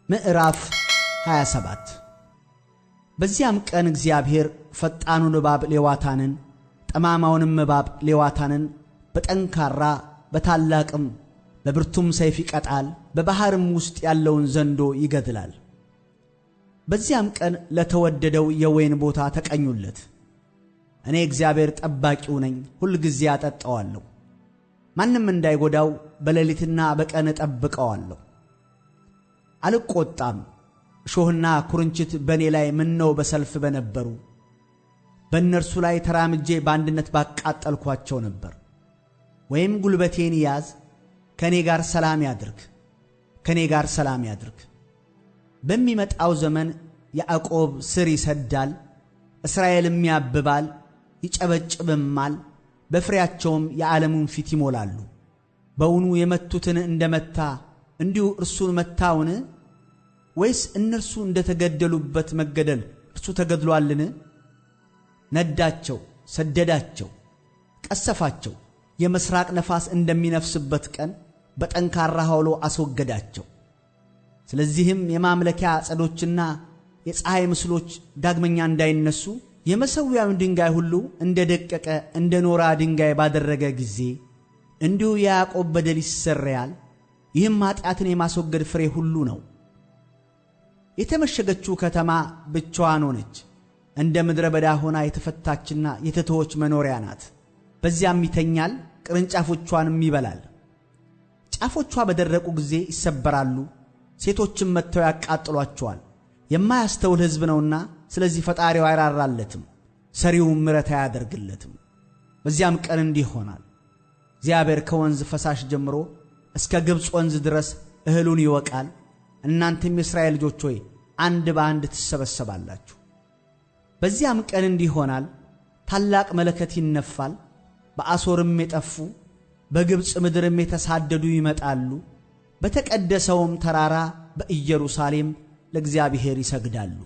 ምዕራፍ 27 በዚያም ቀን እግዚአብሔር ፈጣኑን እባብ ሌዋታንን ጠማማውንም እባብ ሌዋታንን በጠንካራ በታላቅም በብርቱም ሰይፍ ይቀጣል፣ በባህርም ውስጥ ያለውን ዘንዶ ይገድላል። በዚያም ቀን ለተወደደው የወይን ቦታ ተቀኙለት። እኔ እግዚአብሔር ጠባቂው ነኝ፣ ሁል ጊዜ አጠጣዋለሁ፣ ማንም እንዳይጎዳው በሌሊትና በቀን እጠብቀዋለሁ። አልቆጣም። እሾህና ኩርንችት በእኔ ላይ ምነው በሰልፍ በነበሩ፣ በእነርሱ ላይ ተራምጄ በአንድነት ባቃጠልኳቸው ነበር። ወይም ጉልበቴን ያዝ፣ ከእኔ ጋር ሰላም ያድርግ፣ ከእኔ ጋር ሰላም ያድርግ። በሚመጣው ዘመን ያዕቆብ ስር ይሰዳል፣ እስራኤልም ያብባል፣ ይጨበጭብማል፣ በፍሬያቸውም የዓለሙን ፊት ይሞላሉ። በውኑ የመቱትን እንደመታ እንዲሁ እርሱን መታውን? ወይስ እነርሱ እንደተገደሉበት መገደል እርሱ ተገድሎአልን? ነዳቸው፣ ሰደዳቸው፣ ቀሰፋቸው። የምሥራቅ ነፋስ እንደሚነፍስበት ቀን በጠንካራ ሐውሎ አስወገዳቸው። ስለዚህም የማምለኪያ ዐፀዶችና የፀሐይ ምስሎች ዳግመኛ እንዳይነሱ የመሠዊያውን ድንጋይ ሁሉ እንደ ደቀቀ እንደ ኖራ ድንጋይ ባደረገ ጊዜ እንዲሁ የያዕቆብ በደል ይሰረያል። ይህም ኀጢአትን የማስወገድ ፍሬ ሁሉ ነው። የተመሸገችው ከተማ ብቻዋን ሆነች፣ እንደ ምድረ በዳ ሆና የተፈታችና የተተወች መኖሪያ ናት። በዚያም ይተኛል፣ ቅርንጫፎቿንም ይበላል። ጫፎቿ በደረቁ ጊዜ ይሰበራሉ፣ ሴቶችም መጥተው ያቃጥሏቸዋል። የማያስተውል ሕዝብ ነውና ስለዚህ ፈጣሪው አይራራለትም፣ ሰሪውም ምሕረት አያደርግለትም። በዚያም ቀን እንዲህ ይሆናል፣ እግዚአብሔር ከወንዝ ፈሳሽ ጀምሮ እስከ ግብፅ ወንዝ ድረስ እህሉን ይወቃል። እናንተም የእስራኤል ልጆች ሆይ አንድ በአንድ ትሰበሰባላችሁ። በዚያም ቀን እንዲህ ይሆናል፣ ታላቅ መለከት ይነፋል። በአሦርም የጠፉ በግብፅ ምድርም የተሳደዱ ይመጣሉ። በተቀደሰውም ተራራ በኢየሩሳሌም ለእግዚአብሔር ይሰግዳሉ።